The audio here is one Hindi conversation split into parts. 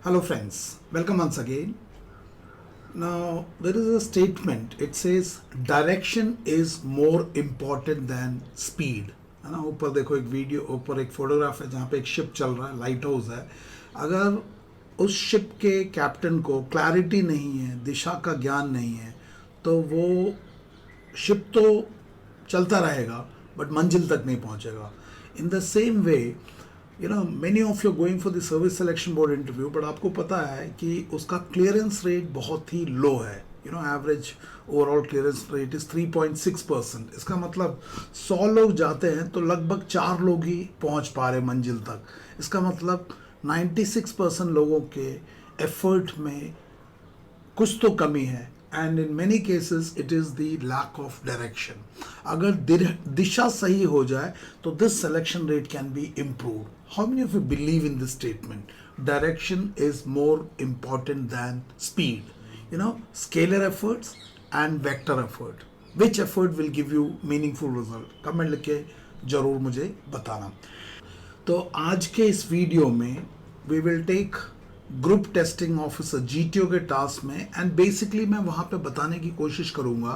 Hello friends, welcome once again. Now there is a statement. It says direction is more important than speed. है ना. ऊपर देखो एक वीडियो, ऊपर एक फोटोग्राफ है जहाँ पे एक शिप चल रहा है, लाइट हाउस है. अगर उस शिप के कैप्टन को क्लैरिटी नहीं है, दिशा का ज्ञान नहीं है, तो वो शिप तो चलता रहेगा बट मंजिल तक नहीं पहुंचेगा. In the same way many of you going for the service selection board interview, but आपको पता है कि उसका क्लियरेंस रेट बहुत ही लो है. Average overall clearance rate is 3.6%. इसका मतलब 100 लोग जाते हैं तो लगभग 4 लोग ही पहुंच पा रहे मंजिल तक. इसका मतलब 96% लोगों के एफर्ट में कुछ तो कमी है. And in many cases it is the lack of direction. अगर दिशा सही हो जाए तो this selection rate can be improve. How many of you believe in this statement? Direction is more important than speed. Scalar efforts and vector effort, which effort will give you meaningful result? Comment लिख के जरूर मुझे बताना. तो आज के इस वीडियो में we will take group testing officer GTO के टास्क में, एंड बेसिकली मैं वहाँ पे बताने की कोशिश करूँगा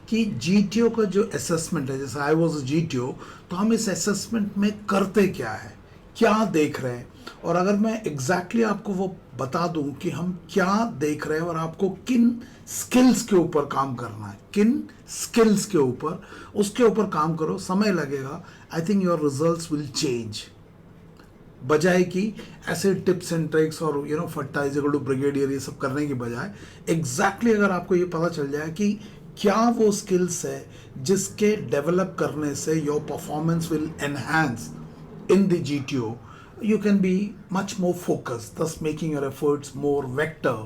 कि जीटीओ का जो असेसमेंट है, जैसे आई वाज अ जीटीओ, तो हम इस असेसमेंट में करते क्या है, क्या देख रहे हैं. और अगर मैं एग्जैक्टली आपको वो बता दूं कि हम क्या देख रहे हैं और आपको किन स्किल्स के ऊपर काम करना है, किन स्किल्स के ऊपर, उसके ऊपर काम करो. समय लगेगा. I think your results will change. बजाय कि ऐसे टिप्स एंड ट्रिक्स और फर्टाइजर टू ब्रिगेडियर ये सब करने की बजाय एग्जैक्टली अगर आपको ये पता चल जाए कि क्या वो स्किल्स है जिसके डेवलप करने से your performance will enhance in the GTO, you can be much more focused, thus making your efforts more vector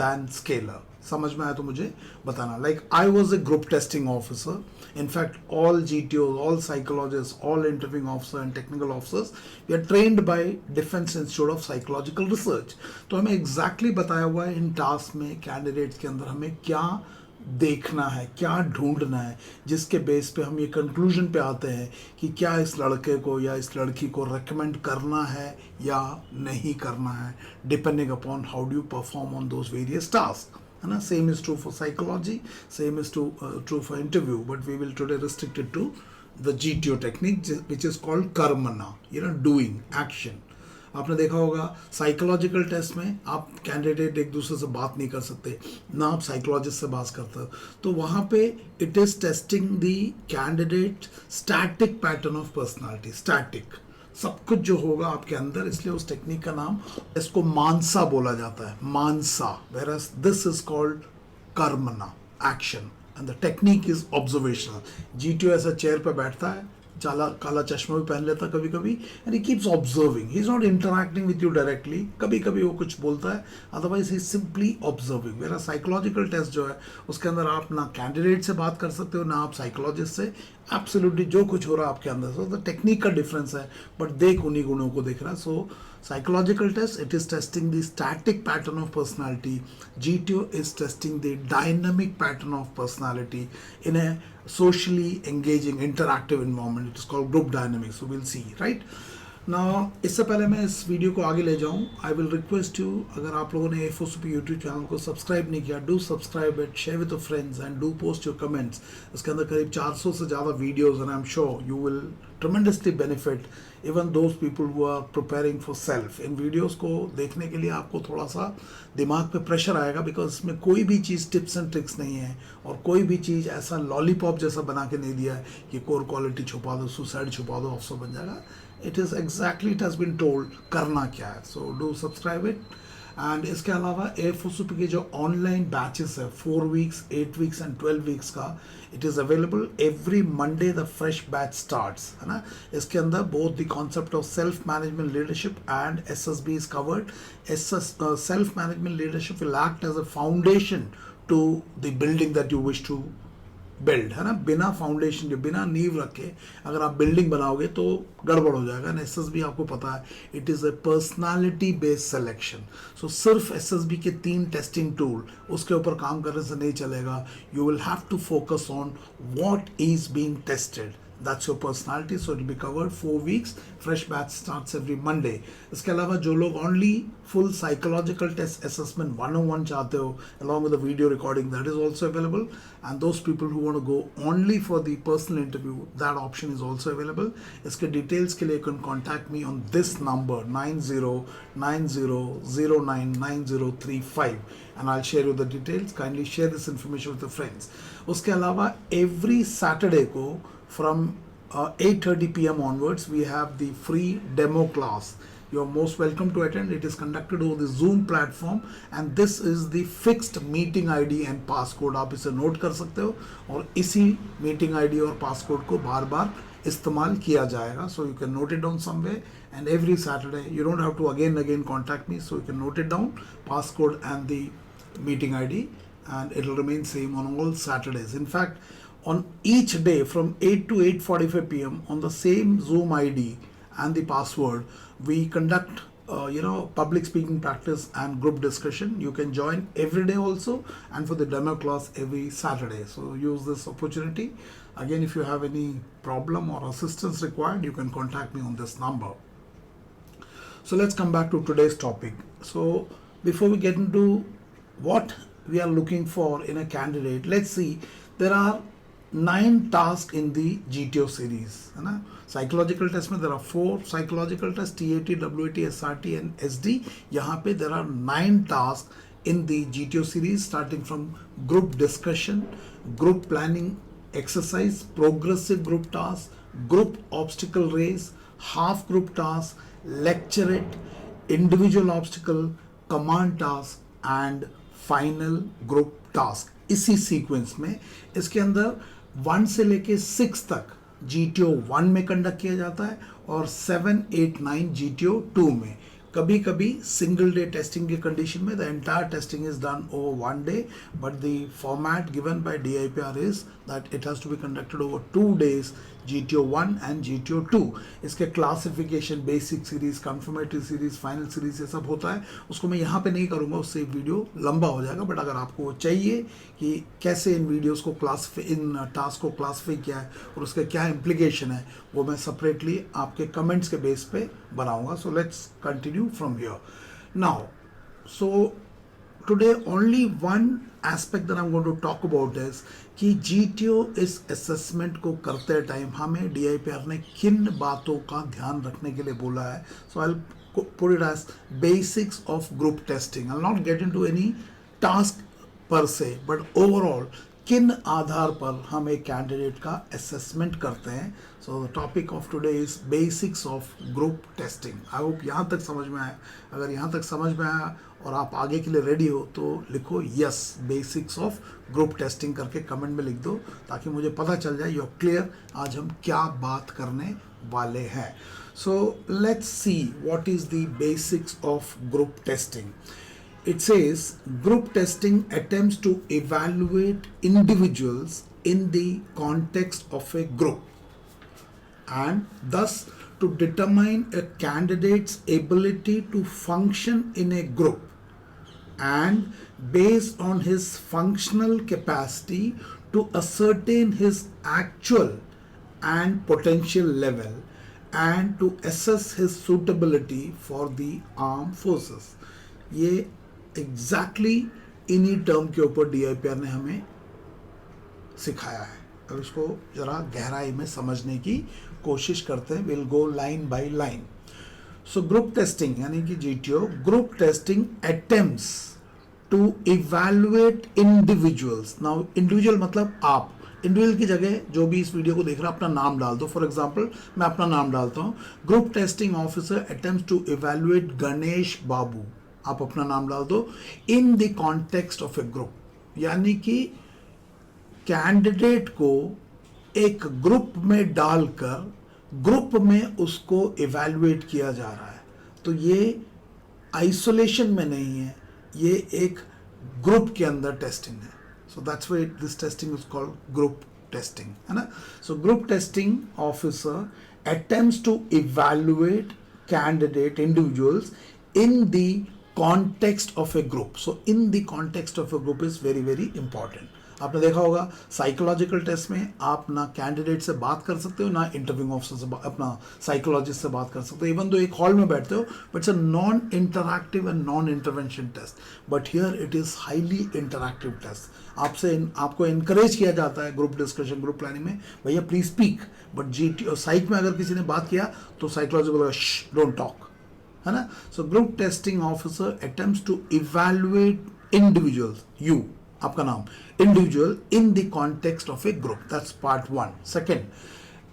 than scalar. समझ में आया तो मुझे बताना. Like I was a group testing officer. In fact, all GTOs, all psychologists, all interviewing officers and technical officers, we are trained by Defense Institute of Psychological Research. तो हमें exactly बताया हुआ है इन टास्क में, कैंडिडेट्स के अंदर हमें क्या देखना है, क्या ढूंढना है, जिसके बेस पे हम ये कंक्लूजन पे आते हैं कि क्या इस लड़के को या इस लड़की को रेकमेंड करना है या नहीं करना है, depending upon how do you perform on those various task. है ना. Same is true for psychology, same is true for interview, but we will today restricted to the GTO technique which is called कर्मना, डूइंग, एक्शन. आपने देखा होगा साइकोलॉजिकल टेस्ट में आप कैंडिडेट एक दूसरे से बात नहीं कर सकते, ना आप साइकोलॉजिस्ट से बात करते हो. तो वहाँ पे it is testing the candidate static pattern of personality. Static सब कुछ जो होगा आपके अंदर, इसलिए उस टेक्निक का नाम, इसको मानसा बोला जाता है, मानसा. वेयरएज दिस इज कॉल्ड कर्मना, action, and the technique is observational. GTO ऐसा चेयर पे बैठता है, काला चश्मा भी पहन लेता कभी कभी, and he keeps observing. He is not interacting with you directly. कभी कभी वो कुछ बोलता है, अदरवाइज ही सिंपली ऑब्जर्विंग. मेरा साइकोलॉजिकल टेस्ट जो है उसके अंदर आप ना कैंडिडेट से बात कर सकते हो, ना आप साइकोलॉजिस्ट से. एब्सोल्युटली जो कुछ हो रहा है आपके अंदर, सो द टेक्निक का डिफरेंस है, बट देख उन्हीं गुणों को देख रहा है. सो psychological test, it is testing the static pattern of personality. GTO is testing the dynamic pattern of personality in a socially engaging interactive environment. It is called group dynamics. So we'll see, right? Now, इससे पहले मैं इस वीडियो को आगे ले जाऊं, आई विल रिक्वेस्ट यू, अगर आप लोगों ने A4CP यूट्यूब चैनल को सब्सक्राइब नहीं किया, do subscribe it, share with your friends and do post your comments. इसके अंदर करीब 400 से ज़्यादा videos, and I am sure you will tremendously benefit even those people who are preparing for self. इन वीडियोज़ को देखने के लिए आपको थोड़ा सा दिमाग पे प्रेशर आएगा, बिकॉज इसमें कोई भी चीज़ टिप्स एंड ट्रिक्स नहीं है, और कोई भी चीज़ ऐसा लॉलीपॉप जैसा बना के नहीं दिया है कि कोर क्वालिटी छुपा दो, सुसाइड छुपा दो, ऑफिसर बन जाएगा. It is exactly, it has been told करना क्या है. So do subscribe it. And इसके अलावा A4CP के जो ऑनलाइन बैचेस है 4 weeks, 8 weeks एंड 12 weeks का, it is available every Monday. The fresh batch starts, है ना. इसके अंदर both the concept of self management leadership and SSB is covered. Self management leadership will act as a foundation to the building that you wish to build, है ना. बिना फाउंडेशन के, बिना नींव रखे अगर आप बिल्डिंग बनाओगे तो गड़बड़ हो जाएगा. SSB आपको पता है, it is a personality based selection. So सिर्फ SSB के 3 टेस्टिंग टूल, उसके ऊपर काम करने से नहीं चलेगा. You will have to focus on what is being tested. that's your personality, so it will be covered 4 weeks. Fresh batch starts every Monday. इसके अलावा जो लोग only full psychological test assessment 101 चाहते हो along with the video recording, that is also available. And those people who want to go only for the personal interview, that option is also available. इसके details के लिए you can contact me on this number 9090099035 and I'll share you the details. Kindly share this information with your friends. उसके अलावा every Saturday को from 8:30 p.m. onwards, we have the free demo class. You're most welcome to attend. It is conducted over the Zoom platform and this is the fixed meeting ID and passcode. आप इसे नोट कर सकते हो और इसी meeting ID और passcode को बार बार इस्तेमाल किया जाएगा. So you can note it down somewhere and every Saturday you don't have to again contact me, so you can note it down, passcode and the meeting ID, and it will remain same on all Saturdays. In fact, on each day from 8 to 8:45 p.m. on the same Zoom ID and the password, we conduct public speaking practice and group discussion. You can join every day also, and for the demo class every Saturday. So use this opportunity. Again, if you have any problem or assistance required, you can contact me on this number. So let's come back to today's topic. So before we get into what we are looking for in a candidate, let's see, there are 9 tasks in the GTO series. है ना? Psychological test में there are 4 psychological tests, TAT, WAT, SRT and SD. यहाँ पे there are 9 tasks in the GTO series, starting from group discussion, group planning exercise, progressive group task, group obstacle race, half group task, lecturate, individual obstacle, command task and final group task. इसी सीक्वेंस में इसके अंदर 1 से लेके 6 तक GTO 1 में कंडक्ट किया जाता है और 7, 8, 9 GTO 2 में. कभी कभी सिंगल डे टेस्टिंग की कंडीशन में the entire testing is done over 1 day, but the format given by DIPR is that it has to be conducted over 2 days, GTO 1 and GTO 2. इसके classification, basic series, confirmatory series, final series, ये सब होता है. उसको मैं यहाँ पे नहीं करूँगा, उससे वीडियो लंबा हो जाएगा. बट अगर आपको चाहिए कि कैसे इन वीडियोस को इन टास्क को क्लासीफाई किया है और उसके क्या इम्प्लीकेशन है, वो मैं सेपरेटली आपके कमेंट्स के बेस पे बनाऊंगा. So let's continue from here now. So today only one aspect that I'm going to talk about is कि GTO इस assessment को करते टाइम हमें DIPR ने किन बातों का ध्यान रखने के लिए बोला है. So I'll put it as basics of group testing. I'll not get into any task per se, but overall किन आधार पर हम एक कैंडिडेट का असेसमेंट करते हैं. So the topic of today is basics of group testing. I hope यहाँ तक समझ में आया. अगर यहाँ तक समझ में आया और आप आगे के लिए रेडी हो तो लिखो yes basics of group testing करके कमेंट में लिख दो, ताकि मुझे पता चल जाए यू आर क्लियर आज हम क्या बात करने वाले हैं. सो let's see what is the basics of group testing. It says group testing attempts to evaluate individuals in the context of a group and thus to determine a candidate's ability to function in a group and based on his functional capacity to ascertain his actual and potential level and to assess his suitability for the armed forces. ये एग्जैक्टली इन्हीं टर्म के ऊपर DIPR ने हमें सिखाया है. अब इसको ज़रा गहराई में समझने की कोशिश करते हैं. Will go line by line. So group testing यानी कि GTO, group testing attempts to evaluate individuals. Now individual मतलब आप. इंडिविजुअल की जगह जो भी इस वीडियो को देख रहा है अपना नाम डाल दो. फॉर एग्जाम्पल मैं अपना नाम डालता हूँ. Group testing officer attempts to evaluate Ganesh Babu. आप अपना नाम डाल दो. In the context of a group, यानी कि कैंडिडेट को एक ग्रुप में डालकर ग्रुप में उसको इवैल्यूएट किया जा रहा है. तो ये आइसोलेशन में नहीं है, ये एक ग्रुप के अंदर टेस्टिंग है. So that's why this testing is called group testing, है ना. So group testing officer attempts to evaluate candidate individuals in the context of a group. So in the context of a group is very very important. आपने देखा होगा साइकोलॉजिकल टेस्ट में आप ना कैंडिडेट से बात कर सकते हो ना इंटरव्यूइंग ऑफिसर से अपना साइकोलॉजिस्ट से बात कर सकते हो, इवन दो एक हॉल में बैठते हो, but it's a non interactive and non intervention test, but here it is highly interactive test. आपको इनकरेज किया जाता है ग्रुप डिस्कशन, ग्रुप प्लानिंग में, भैया प्लीज स्पीक, बट जीटी और साइक में अगर किसी ने बात किया तो साइकोलॉजी बोलेगा डोंट टॉक, है ना। So group testing officer attempts to evaluate individuals, you आपका नाम, individual in the context of a group, that's part 1। Second,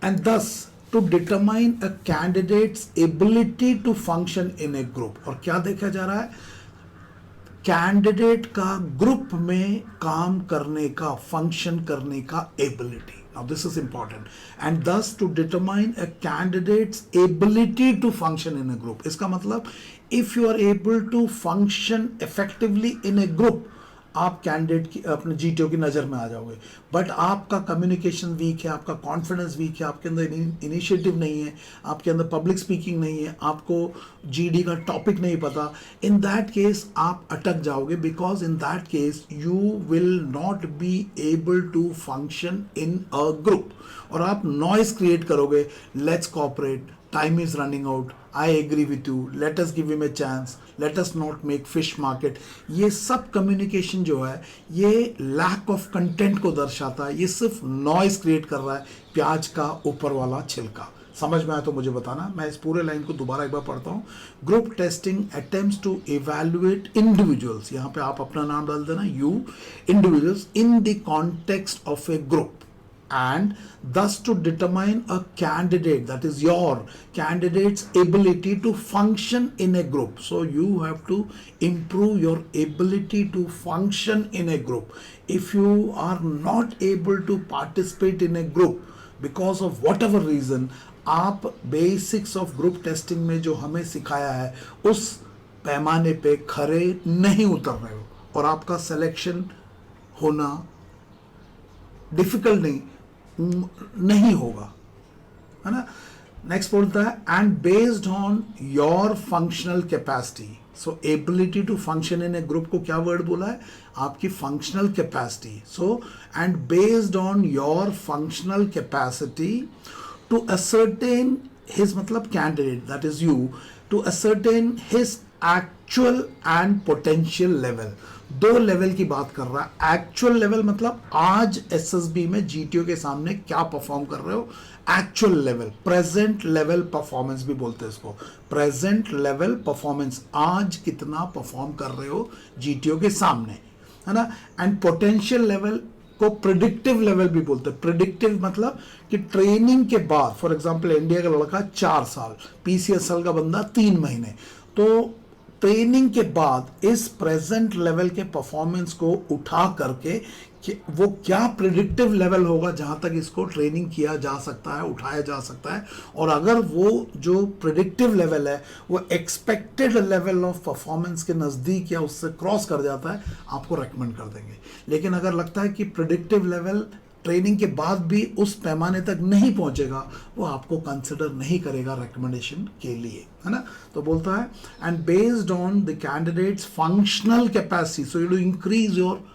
and thus to determine a candidate's ability to function in a group. और क्या देखा जा रहा है, कैंडिडेट का ग्रुप में काम करने का, फंक्शन करने का ability. Now this is important, and thus to determine a candidate's ability to function in a group. इसका मतलब if you are able to function effectively in a group, आप कैंडिडेट की अपने जीटीओ की नज़र में आ जाओगे, बट आपका कम्युनिकेशन वीक है, आपका कॉन्फिडेंस वीक है, आपके अंदर इनिशिएटिव नहीं है, आपके अंदर पब्लिक स्पीकिंग नहीं है, आपको जीडी का टॉपिक नहीं पता, इन दैट केस आप अटक जाओगे, because in that case you will not be able to function in a group, और आप नॉइस क्रिएट करोगे, let's cooperate, time is running out, I agree with you, let us give him a chance, let us not make fish market. ये सब कम्युनिकेशन जो है ये लैक ऑफ कंटेंट को दर्शाता है, ये सिर्फ नॉइस क्रिएट कर रहा है, प्याज का ऊपर वाला छिलका। समझ में आया तो मुझे बताना। मैं इस पूरे लाइन को दोबारा एक बार पढ़ता हूँ। Group testing attempts to evaluate individuals, यहाँ पे आप अपना नाम डाल देना, you, individuals in the context of a group, and thus to determine a candidate, that is your candidate's ability to function in a group. So you have to improve your ability to function in a group. If you are not able to participate in a group because of whatever reason, आप बेसिक्स ऑफ ग्रुप टेस्टिंग में जो हमें सिखाया है उस पैमाने पे खरे नहीं उतर रहे हो, और आपका सिलेक्शन होना डिफिकल्ट नहीं होगा, है ना। नेक्स्ट बोलता है and based on your functional capacity. So ability to function in a group को क्या वर्ड बोला है, आपकी functional capacity. So and based on your functional capacity to ascertain his, मतलब candidate that is you, to ascertain his actual and potential level. दो लेवल की बात कर रहा है। एक्चुअल लेवल मतलब आज एसएसबी में जीटीओ के सामने क्या परफॉर्म कर रहे हो, actual level, present level performance भी बोलते हैं इसको, प्रेजेंट लेवल परफॉर्मेंस, आज कितना परफॉर्म कर रहे हो जीटीओ के सामने, है ना। एंड पोटेंशियल लेवल को प्रिडिक्टिव लेवल भी बोलते हैं। प्रिडिक्टिव मतलब कि ट्रेनिंग के बाद, फॉर एग्जांपल इंडिया का लड़का 4 साल, पीसीएसएल का बंदा 3 महीने, तो ट्रेनिंग के बाद इस प्रेजेंट लेवल के परफॉर्मेंस को उठा करके कि वो क्या प्रिडिक्टिव लेवल होगा जहां तक इसको ट्रेनिंग किया जा सकता है, उठाया जा सकता है, और अगर वो जो प्रिडिक्टिव लेवल है वो एक्सपेक्टेड लेवल ऑफ परफॉर्मेंस के नज़दीक या उससे क्रॉस कर जाता है, आपको रेकमेंड कर देंगे। लेकिन अगर लगता है कि प्रिडिक्टिव लेवल ट्रेनिंग के बाद भी उस पैमाने तक नहीं पहुंचेगा, वो आपको कंसिडर नहीं करेगा रिकमेंडेशन के लिए, है ना। तो बोलता है and based on the candidates functional capacity, so you do increase your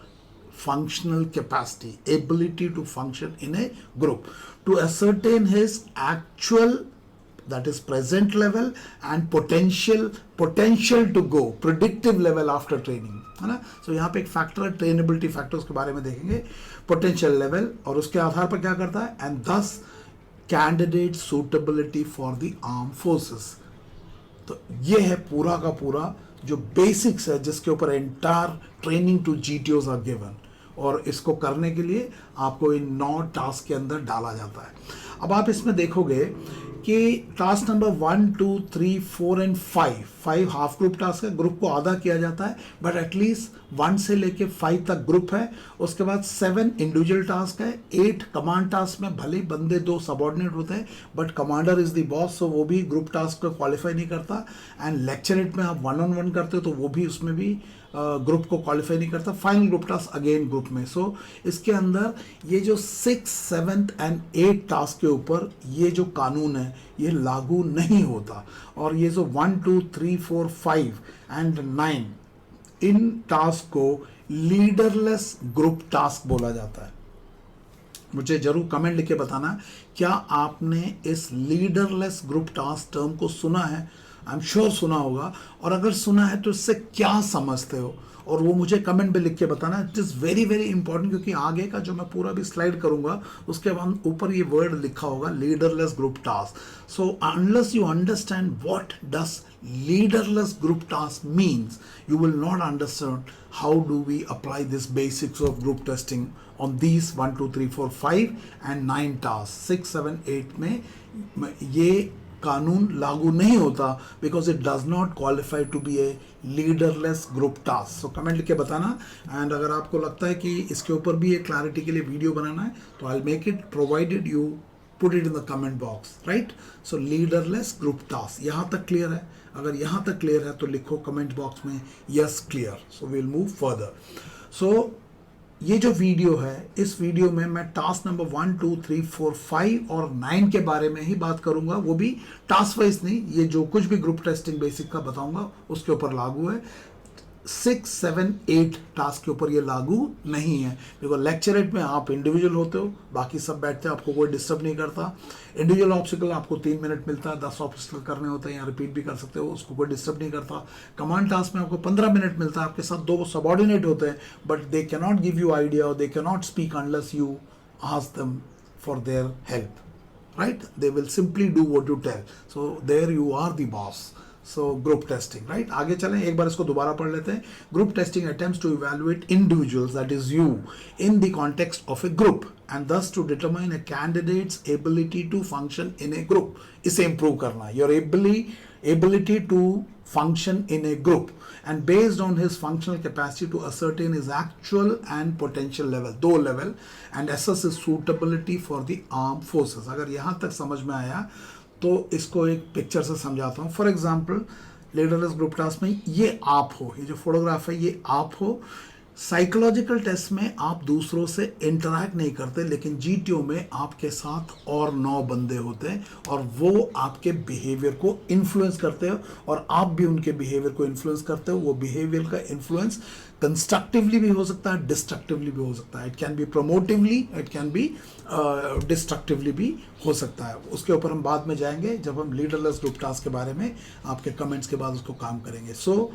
functional capacity, ability to function in a group, to ascertain his actual, that is present level, and potential to go predictive level after training, है ना। So यहाँ पे एक फैक्टर है, ट्रेनेबिलिटी फैक्टर, उसके बारे में देखेंगे, पोटेंशियल लेवल, और उसके आधार पर क्या करता है, एंड दस candidate suitability for the arm forces. तो ये है पूरा का पूरा जो बेसिक्स है जिसके ऊपर entire training to GTOs are given, और इसको करने के लिए आपको इन 9 टास्क के अंदर डाला जाता है। अब आप इसमें देखोगे कि task number 1, 2, 3, 4 and 5 half group task है, ग्रुप को आधा किया जाता है, बट एटलीस्ट 1 से लेके 5 तक ग्रुप है। उसके बाद 7 इंडिविजुअल टास्क है, 8 कमांड टास्क में भले बंदे 2 सबॉर्डिनेट होते हैं, but commander is the boss, so वो भी ग्रुप टास्क को क्वालिफाई नहीं करता। एंड लेक्चरेट में आप 1-on-1 करते हो तो वो भी उसमें भी ग्रुप को क्वालिफाई नहीं करता। Final group task again group में। सो इसके अंदर ये जो 6, 7 एंड 8 टास्क के ऊपर ये जो कानून है ये लागू नहीं होता, और ये जो 1, 2, 3, 4, 5 एंड 9 इन टास्क को लीडरलेस ग्रुप टास्क बोला जाता है। मुझे जरूर कमेंट लिख के बताना क्या आपने इस लीडरलेस ग्रुप टास्क टर्म को सुना है। आई एम श्योर सुना होगा, और अगर सुना है तो इससे क्या समझते हो, और वो मुझे कमेंट में लिख के बताना। It is very very important, क्योंकि आगे का जो मैं पूरा भी स्लाइड करूंगा उसके बाद ऊपर ये वर्ड लिखा होगा leaderless group task. So unless you understand what does leaderless group task means, you will not understand how do we apply this basics of group testing on these 1 2 3 4 5 and 9 tasks। 6 7 8 में ये कानून लागू नहीं होता, because it does not qualify to be a leaderless group task. So comment लिख के बताना। एंड अगर आपको लगता है कि इसके ऊपर भी एक क्लैरिटी के लिए वीडियो बनाना है तो I will make it, provided you put it in the comment box, right. So leaderless group task, यहाँ तक क्लियर है? अगर यहाँ तक क्लियर है तो लिखो कमेंट बॉक्स में yes clear. So we will move further. So ये जो वीडियो है, इस वीडियो में मैं टास्क नंबर 1 2 3 4 5 और 9 के बारे में ही बात करूंगा, वो भी टास्क वाइज नहीं। ये जो कुछ भी ग्रुप टेस्टिंग बेसिक का बताऊंगा उसके ऊपर लागू है। 6 7 8 टास्क के ऊपर ये लागू नहीं है, बिकॉज लेक्चर 8 में आप इंडिविजुअल होते हो, बाकी सब बैठते हैं, आपको कोई डिस्टर्ब नहीं करता। इंडिविजुअल ऑब्स्टिकल आपको 3 मिनट मिलता है, 10 ऑब्स्टिकल करने होते हैं या रिपीट भी कर सकते हो, उसको कोई डिस्टर्ब नहीं करता। कमांड टास्क में आपको 15 मिनट मिलता है, आपके साथ 2 सबऑर्डिनेट होते हैं, but they can not give you idea और they can not speak unless you ask them for their help, right? They will simply do what you tell. So there you are the boss. So group testing, right? आगे चलें, एक बार इसको दोबारा पढ़ लेते हैं। Group testing attempts to evaluate individuals, that is you, in the context of a group and thus to determine a candidate's ability to function in a group. इसे improve करना, your ability to function in a group and based on his functional capacity to ascertain his actual and potential level, 2 level, and assess his suitability for the armed forces। अगर यहाँ तक समझ में आया तो इसको एक पिक्चर से समझाता हूँ। For example leaderless group task में ये आप हो, ये जो फोटोग्राफ है ये आप हो। साइकोलॉजिकल टेस्ट में आप दूसरों से इंटरैक्ट नहीं करते, लेकिन जीटीओ में आपके साथ और 9 बंदे होते हैं और वो आपके बिहेवियर को इन्फ्लुएंस करते हो और आप भी उनके बिहेवियर को इन्फ्लुएंस करते हो। वो बिहेवियर का इन्फ्लुएंस कंस्ट्रक्टिवली भी हो सकता है, डिस्ट्रक्टिवली भी हो सकता है। It can be promotively, it can be destructively भी हो सकता है। उसके ऊपर हम बाद में जाएंगे जब हम लीडरलेस ग्रुप टास्क के बारे में आपके कमेंट्स के बाद उसको काम करेंगे। सो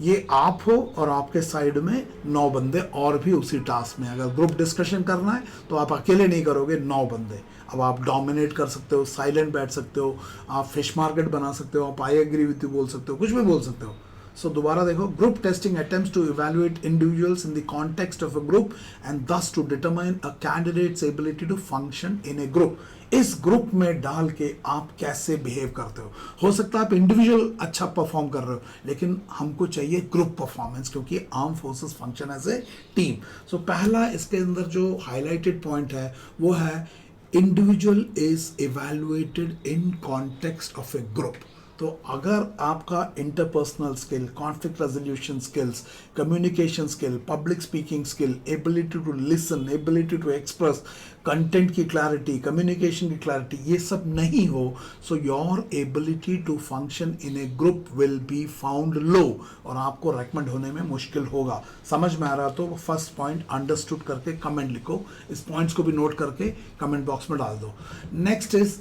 ये आप हो और आपके साइड में 9 बंदे और भी उसी टास्क में। अगर ग्रुप डिस्कशन करना है तो आप अकेले नहीं करोगे, 9 बंदे। अब आप डोमिनेट कर सकते हो, साइलेंट बैठ सकते हो, आप फिश मार्केट बना सकते हो, आप आई एग्री विथ यू बोल सकते हो, कुछ भी बोल सकते हो। सो दोबारा देखो, group testing attempts to evaluate individuals in the context of a group and thus to determine a candidate's ability to function in a group. इस ग्रुप में डाल के आप कैसे बिहेव करते हो सकता है आप इंडिविजुअल अच्छा परफॉर्म कर रहे हो, लेकिन हमको चाहिए ग्रुप परफॉर्मेंस, क्योंकि arm forces function as a team. So पहला इसके अंदर जो हाईलाइटेड पॉइंट है वो है individual is evaluated in context of a group. तो अगर आपका interpersonal skill, conflict resolution skills, communication skill, public speaking skill, ability to listen, ability to express, content की क्लैरिटी, कम्युनिकेशन की क्लैरिटी, ये सब नहीं हो, so your ability to function in a group will be found लो और आपको रेकमेंड होने में मुश्किल होगा। समझ में आ रहा तो फर्स्ट पॉइंट अंडरस्टूड करके कमेंट लिखो, इस पॉइंट्स को भी नोट करके कमेंट बॉक्स में डाल दो। Next is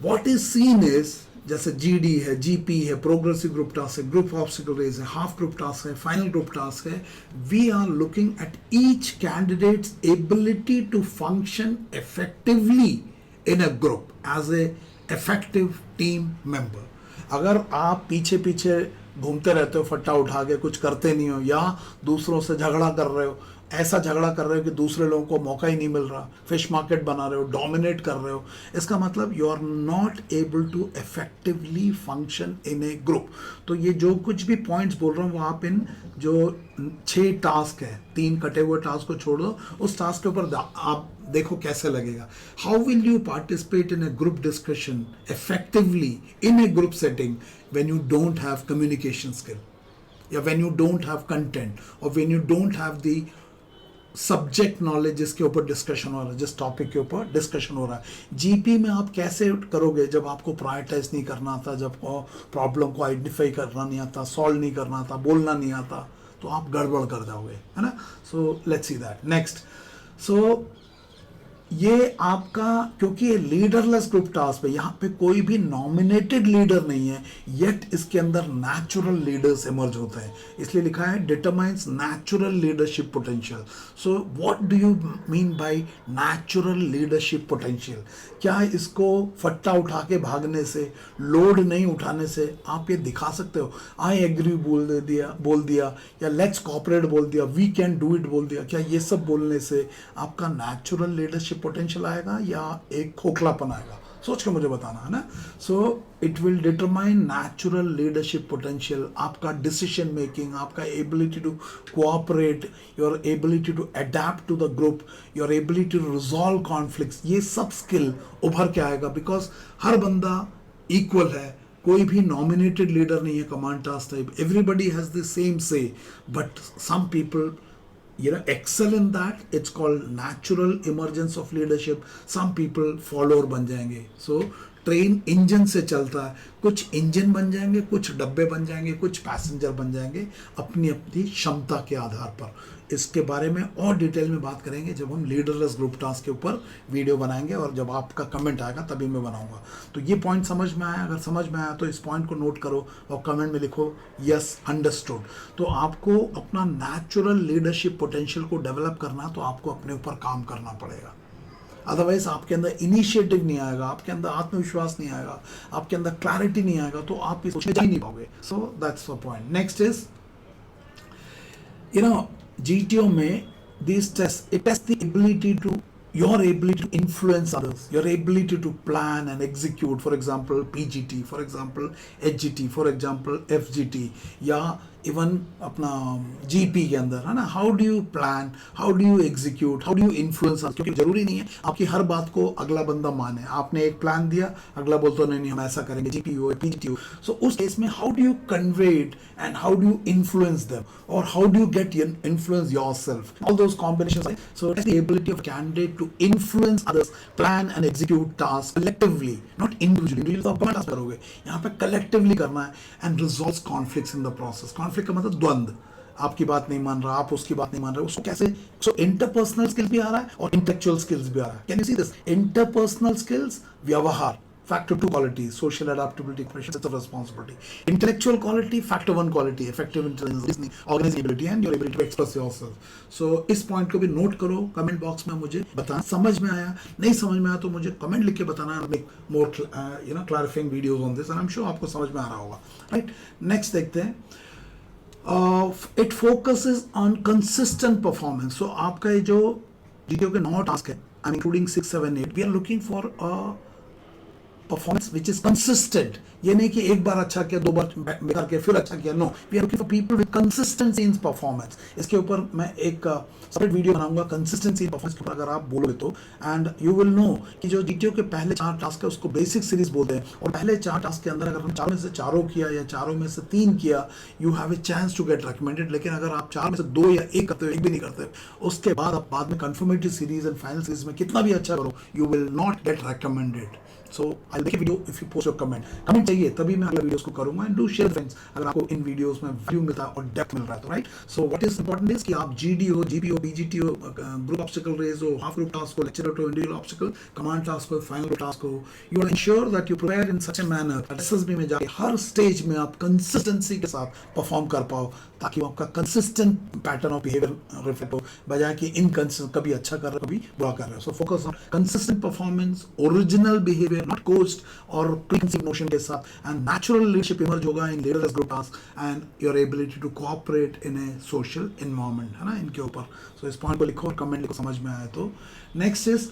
what is scene is, जैसे जीडी है, जीपी है, प्रोग्रेसिव ग्रुप टास्क है, ग्रुप ऑब्स्टिकल रेस है, हाफ ग्रुप टास्क है, फाइनल ग्रुप टास्क है। We are looking at each candidate's ability to function effectively in a group as a effective team member. अगर आप पीछे पीछे घूमते रहते हो, फट्टा उठा के कुछ करते नहीं हो, या दूसरों से झगड़ा कर रहे हो, ऐसा झगड़ा कर रहे हो कि दूसरे लोगों को मौका ही नहीं मिल रहा, फिश मार्केट बना रहे हो, डोमिनेट कर रहे हो, इसका मतलब you are not able to effectively function in a group. तो ये जो कुछ भी पॉइंट्स बोल रहा हूँ वो आप इन जो 6 टास्क है, 3 कटे हुए टास्क को छोड़ दो, उस टास्क के ऊपर आप देखो कैसे लगेगा। How will you participate in a group discussion effectively in a group setting when you don't have communication skill, या when you don't have content, और when you don't have the subject knowledge जिसके ऊपर डिस्कशन हो रहा है, जिस टॉपिक के ऊपर डिस्कशन हो रहा है। जीपी में आप कैसे करोगे जब आपको प्रायोरिटाइज नहीं करना आता, जब प्रॉब्लम को आइडेंटिफाई करना नहीं आता, सॉल्व नहीं करना आता, बोलना नहीं आता, तो आप गड़बड़ कर जाओगे, है ना। So let's see that next. So ये आपका, क्योंकि ये लीडरलेस ग्रुप टास्क पे, यहाँ पे कोई भी नॉमिनेटेड लीडर नहीं है, येट इसके अंदर नेचुरल लीडर्स इमर्ज होते हैं, इसलिए लिखा है determines natural leadership potential. So what do you mean by natural leadership potential? क्या इसको फट्टा उठा के भागने से, लोड नहीं उठाने से आप ये दिखा सकते हो? आई एग्री बोल दिया या लेट्स कोऑपरेट बोल दिया, वी कैन डू इट बोल दिया, क्या ये सब बोलने से आपका नेचुरल लीडरशिप पोटेंशियल आएगा या एक खोखलापन आएगा? सोच के मुझे बताना, है ना। So it will determine natural leadership potential, आपका डिसीजन मेकिंग, आपका ability to cooperate, your ability to adapt to the group, your ability to resolve conflicts, ये सब स्किल उभर के आएगा। बिकॉज हर बंदा इक्वल है, कोई भी नॉमिनेटेड लीडर नहीं है command task type, everybody has the same say, but some people excel in that. It's called natural emergence of leadership. Some people follower बन जाएंगे। So ट्रेन इंजन से चलता है, कुछ इंजन बन जाएंगे, कुछ डब्बे बन जाएंगे, कुछ पैसेंजर बन जाएंगे, अपनी अपनी क्षमता के आधार पर। इसके बारे में और डिटेल में बात करेंगे जब हम लीडरलेस ग्रुप टास्क के ऊपर वीडियो बनाएंगे, और जब आपका कमेंट आएगा तभी मैं बनाऊंगा। तो ये पॉइंट समझ में आया? अगर समझ में आया तो इस पॉइंट को नोट करो और कमेंट में लिखो यस अंडरस्टूड। तो आपको अपना नेचुरल लीडरशिप पोटेंशियल को डेवलप करना, तो आपको अपने ऊपर काम करना पड़ेगा। अदरवाइज आपके अंदर इनिशिएटिव नहीं आएगा, आपके अंदर आत्मविश्वास नहीं आएगा, आपके अंदर क्लैरिटी नहीं आएगा, तो आप इस सोचने जा ही नहीं पाओगे। सो that's the point. Next is, GTO में these tests, it tests the ability to, your ability to influence others, your ability to plan and execute, for example PGT, for example HGT, for example FGT, या इवन अपना GP के अंदर, है ना। How do you plan, how do you execute, how do you influence, क्योंकि जरूरी नहीं है आपकी हर बात को अगला बंदा माने। आपने एक प्लान दिया, अगला बोलता नहीं नहीं हम ऐसा करेंगे, GP हो PGT हो। सो उस केस में how do you convey it and how do you influence them, और how do you get influence yourself, all those combinations. So that's the ability of candidate to influence others, plan and execute task collectively, not individually. तो आप टास्क करोगे, यहाँ पे कलेक्टिवली करना है, and resolve conflicts in the process. Conflict का मतलब द्वंद, आपकी बात नहीं मान रहा, आप उसकी बात नहीं मान रहे, उसको कैसे। सो इंटरपर्सनल स्किल्स भी आ रहा है और इंटेलेक्चुअल स्किल्स भी आ रहा है। Can you see this? Interpersonal skills, व्यवहार, factor 2 quality, social adaptability, sense of responsibility. Intellectual quality, factor 1 quality, effective intelligence, listening, organizing ability, and your ability to express yourself. So इस पॉइंट को भी नोट करो, कमेंट बॉक्स में मुझे बताना समझ में आया, नहीं समझ में आया तो मुझे कमेंट लिख के बताना, make more clarifying videos on this, and I am sure आपको समझ में आ रहा होगा। राइट, नेक्स्ट देखते हैं। It focuses on consistent performance. So आपका ये जो GTO के 9 टास्क है, I am including 6, 7, 8, we are looking for performance which is consistent. ये नहीं कि एक बार अच्छा किया, 2 बार बेकार किया, फिर अच्छा किया। No, we are looking for people with consistency in performance. इसके ऊपर मैं एक सेपरेट वीडियो बनाऊंगा कंसिस्टेंसी इन परफॉर्मेंस के ऊपर, अगर आप बोलोगे तो। एंड यू विल नो कि जो GTO के पहले 4 टास्क है उसको बेसिक सीरीज बोलते हैं, और पहले 4 टास्क के अंदर अगर हम 4 में से 4 किया या 4 में से 3 किया, you have a chance to get recommended. लेकिन अगर आप 4 में से 2 या 1 करते हो, 1 भी नहीं करते, उसके बाद आप बाद में confirmatory series and final series में कितना भी अच्छा करो, you will not gate recommended. So I make video if you post your comment चाहिए तभी मैं अगला वीडियोस को करूंगा। एंड डू शेयर फ्रेंड्स, अगर आपको इन वीडियोस में वैल्यू मिलता है और डेप्थ मिल रहा है तो। Right, so what is important is कि आप GD हो, GP हो, PGT हो, ग्रुप ऑब्स्टिकल रेस हो, हाफ ग्रुप टास्क हो, लेक्चर हो, इंडिविजुअल ऑब्स्टिकल, कमांड टास्क हो, फाइनल टास्क हो, you are ensure that you prepare in such a manner SSB में जाके हर स्टेज में आप कंसिस्टेंसी के साथ परफॉर्म कर पाओ, ताकि आपका consistent pattern of behaviour reflect हो, बजाय कि इनकंसिस्टेंट, कभी अच्छा कर रहे हो कभी बुरा कर रहे हो। So focus on consistent performance, original behaviour, not coached और प्रीकंसीव नोशन के साथ, एंड नेचुरल लीडरशिप इमर्ज होगा in leaderless group task, and your ability to cooperate in a social environment, है ना, इनके ऊपर। सो इस पॉइंट को लिखो और कमेंट लिखो समझ में आया तो। नेक्स्ट इज,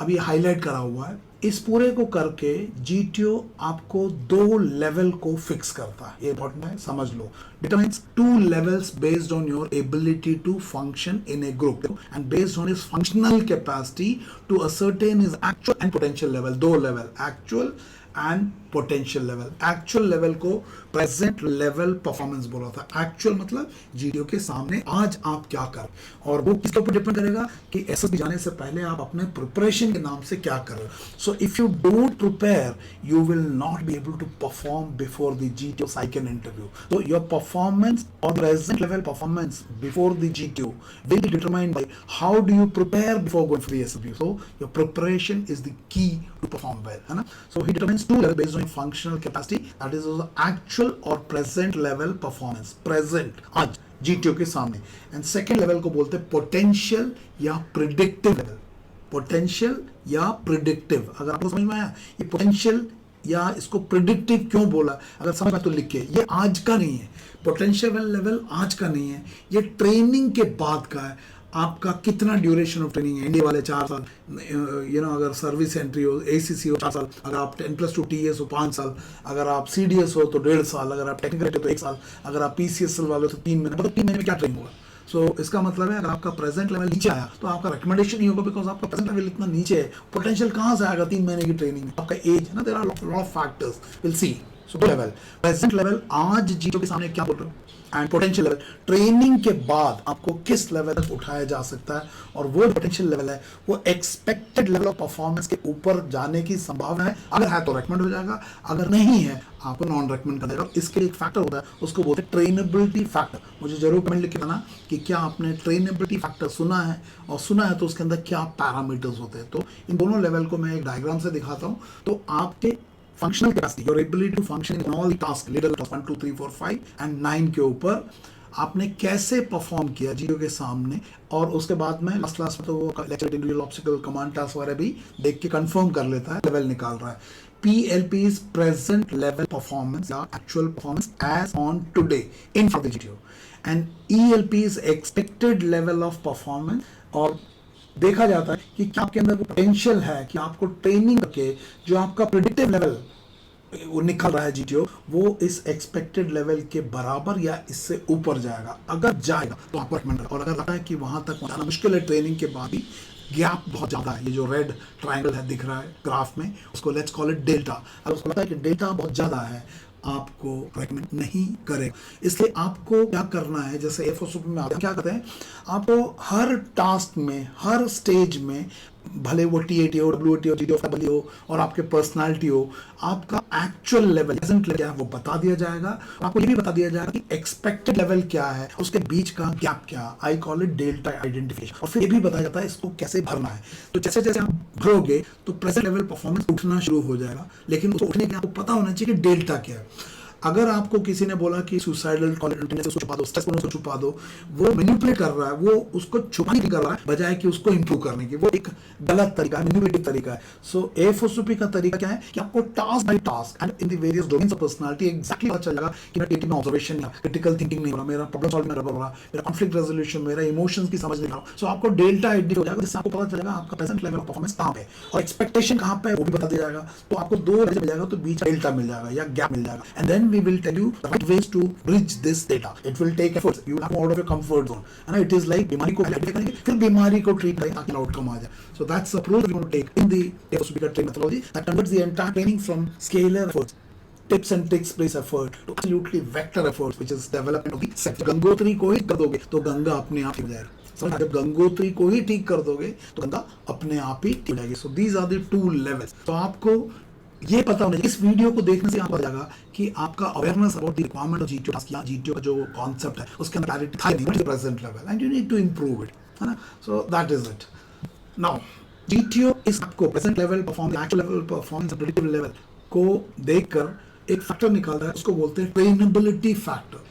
अभी हाईलाइट करा हुआ है, इस पूरे को करके GTO आपको 2 लेवल को फिक्स करता है, ये इंपॉर्टेंट है, समझ लो। Determines 2 levels based on your ability to function in a group and based on his functional capacity to ascertain his actual and potential level. 2 level, actual and potential level. Actual level को प्रेजेंट लेवल परफॉर्मेंस बोला था। एक्चुअल मतलब जीटीओ के सामने आज आप क्या कर, और वो किसके ऊपर डिपेंड करेगा कि एसएसबी जाने से पहले आप अपने प्रिपरेशन के नाम से क्या कर रहे हो। So if you don't prepare you will not be able to perform before the GTO cycle interview. तो योर परफॉर्मेंस और present level performance before the GTO will be determined by how do you prepare before going for the SSB. So your preparation is the key to perform well, है ना? So he determines two levels based on your functional capacity, that is also actual or present level performance, present आज GTO के सामने, and second level को बोलते हैं potential या predictive level, potential या predictive। अगर आपको समझ में आया ये potential या इसको प्रिडिक्टिव क्यों बोला, अगर समझ में तो लिख के, ये आज का नहीं है, पोटेंशियल लेवल आज का नहीं है, ये ट्रेनिंग के बाद का है। आपका कितना ड्यूरेशन ऑफ ट्रेनिंग है, इंडिया वाले 4 साल, अगर सर्विस एंट्री हो, एसीसी हो 4 साल, अगर आप 10+2 टीएस हो 5 साल, अगर आप सीडीएस हो तो 1.5 साल, अगर आप टेक्निकल हो तो 1 साल, अगर आप पीसीएसएल वाले हो तो 3 महीने, मतलब 3 महीने में क्या ट्रेनिंग होगा। सो इसका मतलब है अगर आपका प्रेजेंट लेवल नीचे आया तो आपका रिकमेंडेशन नहीं होगा, बिकॉज आपका प्रेजेंट लेवल इतना नीचे है। पोटेंशियल कहाँ से आएगा 3 महीने की ट्रेनिंग में, आपका एज है ना, there are lot of factors, will see. So level, present level आज जीटीओ के सामने क्या बोल रहे हो, एंड पोटेंशियल लेवल ट्रेनिंग के बाद आपको किस लेवल तक उठाया जा सकता है, और वो पोटेंशियल लेवल है वो एक्सपेक्टेड लेवल ऑफ परफॉर्मेंस के ऊपर जाने की संभावना है। अगर है तो रेकमेंड हो जाएगा, अगर नहीं है आपको नॉन रेकमेंड कर देगा। इसके लिए एक फैक्टर होता है, उसको बोलते हैं ट्रेनेबिलिटी फैक्टर। मुझे जरूर कमेंट लिख के देना कि क्या आपने ट्रेनेबिलिटी फैक्टर सुना है, और सुना है तो उसके अंदर क्या पैरामीटर्स होते हैं। तो इन दोनों लेवल को मैं एक डायग्राम से दिखाता हूँ। तो आपके functional capacity, your ability to function in all the task, leader task 1 2 3 4 5 and 9 के ऊपर आपने कैसे परफॉर्म किया जीटीओ के सामने। और उसके बाद में लास्ट क्लास में तो वो lecture individual obstacle command task वगैरह भी देख के कंफर्म कर लेता है, लेवल निकाल रहा है। PLP is present level performance या actual performance as on today in for the GTO, and ELP is expected level of performance। और देखा जाता है कि क्या आपके अंदर वो पोटेंशियल है कि आपको ट्रेनिंग करके जो आपका प्रेडिक्टिव लेवल वो निकल रहा है जीटीओ, वो इस एक्सपेक्टेड लेवल के बराबर या इससे ऊपर जाएगा। अगर जाएगा तो आपको रिकमेंड, और अगर लगता है कि वहां तक पहुंचाना मुश्किल है ट्रेनिंग के बाद भी, गैप बहुत ज़्यादा है, ये जो रेड ट्राइंगल है दिख रहा है ग्राफ में, उसको लेट्स कॉल इट डेल्टा। अगर उसको लगता है कि डेल्टा बहुत ज़्यादा है, आपको रेकमेंड नहीं करेगा। इसलिए आपको क्या करना है, जैसे एफओसुपी में आप क्या करते हैं, आपको हर टास्क में, हर स्टेज में, भले वो टीएटी हो, डब्ल्यूटी हो, जीटीओ हो और आपके पर्सनालिटी हो, आपका एक्चुअल लेवल प्रेजेंट लेवल क्या है वो बता दिया जाएगा। आपको ये भी बता दिया जाएगा कि एक्सपेक्टेड लेवल क्या है, उसके बीच का गैप क्या, I call it delta identification. और फिर ये भी बताया जाता है इसको कैसे भरना है। तो जैसे जैसे आप भरोगे तो प्रेजेंट लेवल परफॉर्मेंस उठना शुरू हो जाएगा, लेकिन उसको उठने के आपको पता होना चाहिए कि डेल्टा क्या है। अगर आपको किसी ने बोला कि सुसाइडल टेंडेंसी उसको छुपा दो, स्ट्रेस को छुपा दो, वो मैनिपुलेट कर रहा है, वो उसको छुपाने की कर रहा है बजाय कि उसको इंप्रूव करने की। वो एक गलत तरीका है, मैनिपुलेटिव तरीका है। सो एफओसुपी का तरीका क्या है कि आपको task by task and in the various domains of personality exactly पता चलेगा कि मेरा टीटी में ऑब्जर्वेशन या क्रिटिकल थिंकिंग नहीं हो रहा, मेरा प्रॉब्लम सॉल्विंग में हो रहा, मेरा कॉन्फ्लिक्ट रेजोल्यूशन, मेरा इमोशंस की समझ नहीं रहा। सो आपको डेल्टा आइडेंटिफाई हो जाएगा, जिससे आपको पता चलेगा आपका प्रेजेंट लेवल ऑफ परफॉर्मेंस कहां पे और एक्सपेक्टेशन कहां पे वो भी बता दिया जाएगा। तो आपको 2 मिल जाएगा, तो बीच डेल्टा मिल जाएगा या गैप मिल जाएगा, and then we will tell you right ways to bridge this data. It will take efforts. You have to out of your comfort zone. And it is like बीमारी को पहले करेंगे, फिर बीमारी को ट्रीट करेंगे ताकि आउटकम आ जाए. So that's the approach we want to take in the speaker training methodology that converts the entire training from scalar efforts, tips and tricks based effort to absolutely vector efforts, which is development of the set. Gangotri को ही कर दोगे तो गंगा अपने आप ठीक हो जाएगा. जब गंगोत्री को ही ठीक कर दोगे तो गंगा अपने आप ही ठीक हो जाएगी. So these are the 2 levels. तो आपको ये पता होना चाहिए, इस वीडियो को देखने से आपको पता चलेगा कि आपका awareness about the requirement of GTO task या जीटीओ का जो कॉन्सेप्ट है उसके अंदर क्लैरिटी था नहीं, what is the present level and you need to improve it, है ना. So that is it. Now GTO is आपको present level performance, actual level performance, predictive level को देखकर एक फैक्टर निकालता है, उसको बोलते हैं ट्रेनेबिलिटी फैक्टर.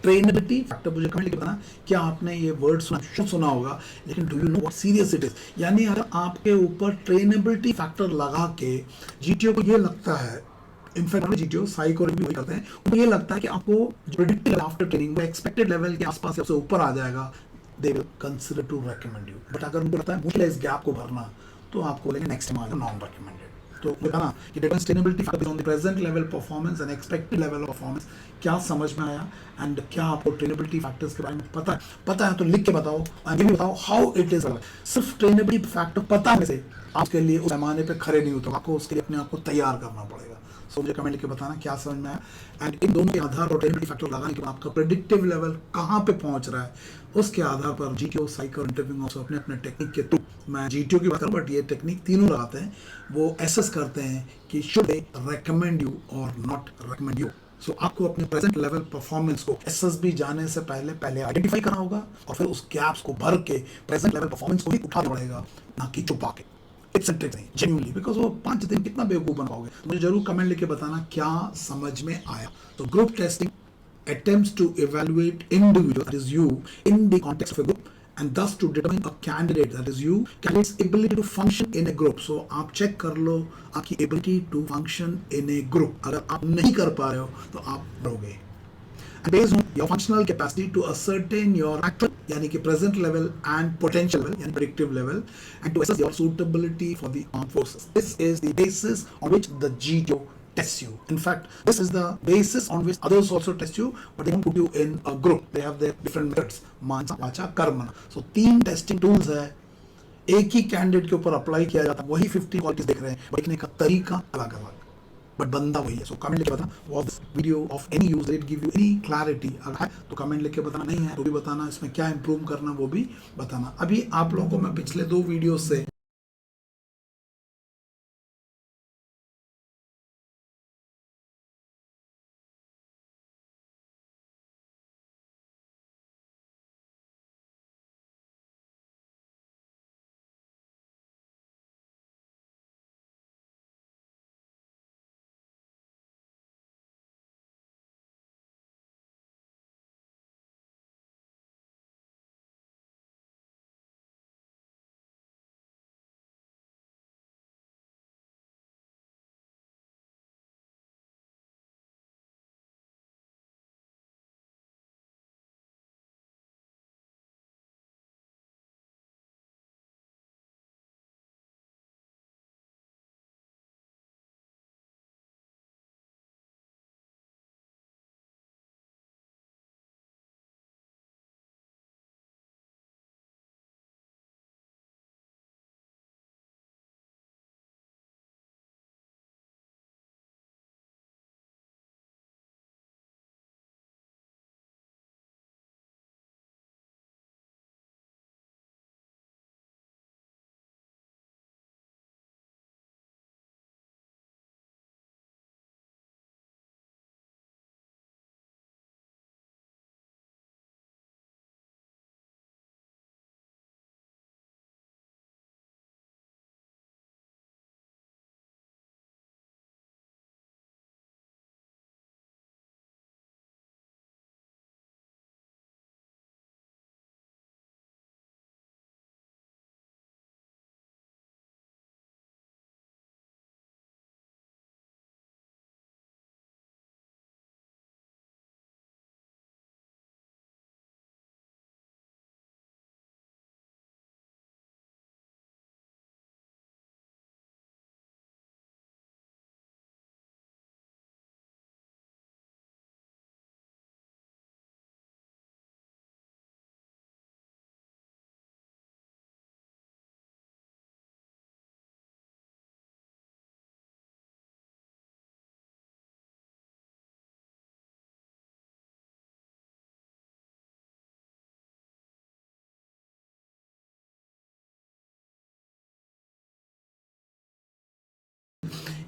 ट्रेनेबिलिटी फैक्टर मुझे कमेंट लिख बताना क्या आपने ये वर्ड सुना होगा, लेकिन do you know what serious it is. यानी अगर आपके ऊपर ट्रेनेबिलिटी फैक्टर लगा के जीटीओ को ये लगता है, इनफैक्ट जीटीओ साइको रिव्यू करते हैं, उनको ये लगता है कि आपको प्रेडिक्टेड आफ्टर ट्रेनिंग में एक्सपेक्टेड लेवल के आसपास सबसे ऊपर आ जाएगा, they will consider to recommend you. But अगर उनको लगता है मुश्किल है इस गैप को भरना, तो आपको बोलेंगे नेक्स्ट टाइम आ जाओ, नॉन रेकमेंडेड. तो देखा ना कि data sustainability factor on the present level performance and expected level of performance, क्या समझ में आया एंड क्या आपको ट्रेनेबिलिटी फैक्टर्स के बारे में पता है तो लिख के बताओ एंड ये भी बताओ हाउ इट इज। सिर्फ ट्रेनेबिलिटी फैक्टर पता होने से आपके लिए उस पैमाने पे खड़े नहीं होते, आपको उसके लिए अपने आप को तैयार करना पड़ेगा। सो मुझे कमेंट लिख के बताना क्या समझ में आया एंड इन दोनों के आधार पर ट्रेनेबिलिटी फैक्टर लगाने के बाद आपका प्रेडिक्टिव लेवल कहाँ पे पहुंच रहा है उसके आधार पर जीटीओ, साइको, इंटरव्यूइंग ऑल्सो अपने अपने टेक्निक के थ्रू, मैं जीटीओ की बात करूँ बट ये टेक्निक तीनों लगाते हैं, वो एसेस करते हैं कि शुड दे रेकमेंड यू और नॉट रेकमेंड यू। सो आपको अपने प्रेजेंट लेवल परफॉर्मेंस को एसएसबी जाने से पहले आइडेंटिफाई करना होगा और फिर उस गैप्स को भर के प्रेजेंट लेवल परफॉर्मेंस को ही उठाना पड़ेगा, ना कि छुपा के। इट्स एंड ट्रिक्स नहीं, जेन्युइनली, बिकॉज वो 5 दिन कितना बेवकूफ बन पाओगे। तो मुझे जरूर कमेंट लिख के बताना क्या समझ में आया। तो group testing attempts to evaluate individual, that is you, in the context of a group and thus to determine a candidate, that is you, candidate's ability to function in a group. So आप चेक कर लो आपकी ability to function in a group, अगर आप नहीं कर पा रहे हो तो आप रहोगे। And based on your functional capacity to ascertain your actual यानी कि present level and potential level यानी predictive level and to assess your suitability for the armed forces. This is the basis on which the GTO tests you. In fact, this is the basis on which others also test you, but they don't put you in a group. They have their different methods. Mansa, vacha, karma. So 3 testing tools है, एक ही कैंडिडेट के ऊपर अप्लाई किया जाता है, वही 50 क्वालिटीज देख रहे हैं, लिखने का तरीका अलग अलग, बट बंदा वही है। सो कमेंट लिख के बताना, was this video of any use, did it give you any clarity? अगर है तो कमेंट लिख के बताना, नहीं है तो भी बताना, इसमें क्या इंप्रूव करना वो भी बताना। अभी आप लोगों को मैं पिछले 2 वीडियो से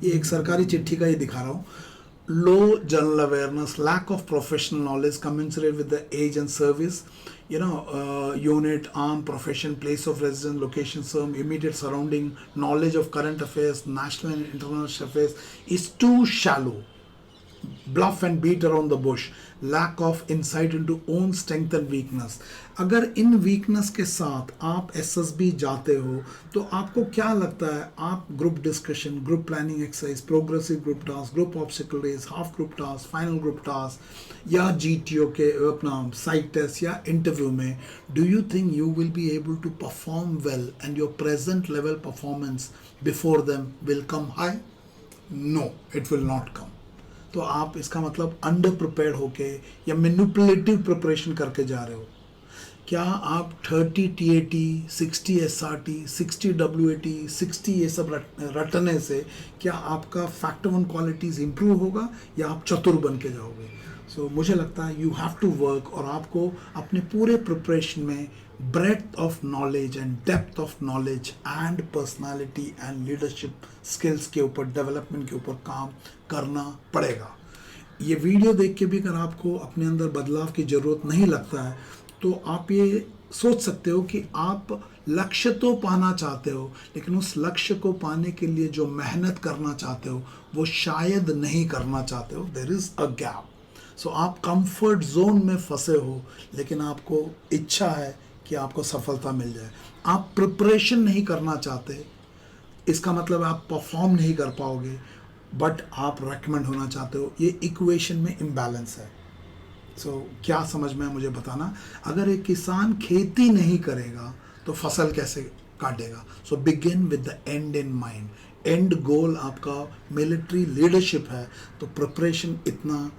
ये एक सरकारी चिट्ठी का ही दिखा रहा हूँ। Low general awareness, lack of professional knowledge commensurate with the age and service, unit, arm, profession, place of residence, location, some immediate surrounding, knowledge of current affairs, national and international affairs is too shallow. bluff and beat around the bush, lack of insight into own strength and weakness. अगर इन वीकनेस के साथ आप SSB जाते हो तो आपको क्या लगता है, आप group discussion, group planning exercise, progressive group task, group obstacle race, half group task, final group task या GTO के अपना साइट टेस्ट या इंटरव्यू में, do you think you will be able to perform well and your present level performance before them will come high? No, it will not come. तो आप इसका मतलब अंडर प्रिपेयर्ड होके या मैनिपुलेटिव प्रिपरेशन करके जा रहे हो. क्या आप 30 TAT, 60 SRT, 60 WAT, 60 ये सब रटने से क्या आपका फैक्टर 1 क्वालिटीज़ इंप्रूव होगा या आप चतुर बन के जाओगे? सो मुझे लगता है यू हैव टू वर्क, और आपको अपने पूरे प्रिपरेशन में breadth of knowledge and depth of knowledge and personality and leadership skills के ऊपर, डेवलपमेंट के ऊपर काम करना पड़ेगा. ये वीडियो देख के भी अगर आपको अपने अंदर बदलाव की ज़रूरत नहीं लगता है तो आप ये सोच सकते हो कि आप लक्ष्य तो पाना चाहते हो, लेकिन उस लक्ष्य को पाने के लिए जो मेहनत करना चाहते हो वो शायद नहीं करना चाहते हो. There is a gap. So आप कंफर्ट जोन में फंसे हो, लेकिन आपको इच्छा है कि आपको सफलता मिल जाए. आप प्रिपरेशन नहीं करना चाहते, इसका मतलब आप परफॉर्म नहीं कर पाओगे, बट आप रेकमेंड होना चाहते हो. ये इक्वेशन में इम्बैलेंस है. सो क्या समझ में है मुझे बताना. अगर एक किसान खेती नहीं करेगा तो फसल कैसे काटेगा? So begin with the end in mind. And goal आपका मिलिट्री लीडरशिप है, तो प्रिपरेशन इतना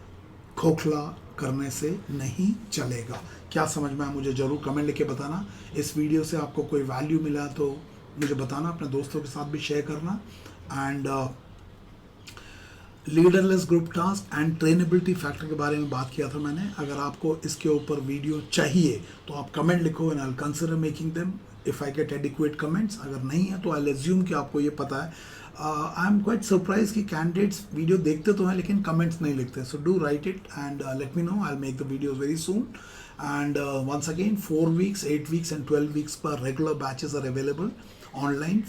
खोखला करने से नहीं चलेगा. क्या समझ में आया मुझे ज़रूर कमेंट लिखे बताना. इस वीडियो से आपको कोई वैल्यू मिला तो मुझे बताना, अपने दोस्तों के साथ भी शेयर करना. And leaderless group task and trainability factor के बारे में बात किया था मैंने. अगर आपको इसके ऊपर वीडियो चाहिए तो आप कमेंट लिखो and I will consider making them if I get adequate comments. अगर नहीं है तो आई एज्यूम कि आपको ये पता है. आई एम क्वाइट सरप्राइज कि कैंडिडेट्स वीडियो देखते तो हैं लेकिन कमेंट्स नहीं लिखते. So do right it and let me know. I will make the videos very soon. And once again, 4 weeks, 8 weeks and 12 weeks per regular batches are available online.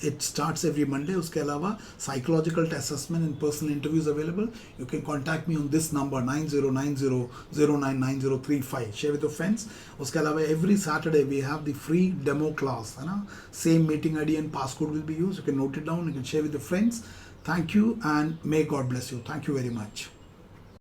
It starts every Monday. उसके अलावा psychological test assessment and personal interviews available. You can contact me on this number 9090099035. Share with your friends. उसके अलावा every Saturday we have the free demo class, है ना. Same meeting ID and passcode will be used. You can note it down. You can share with your friends. Thank you and may God bless you. Thank you very much.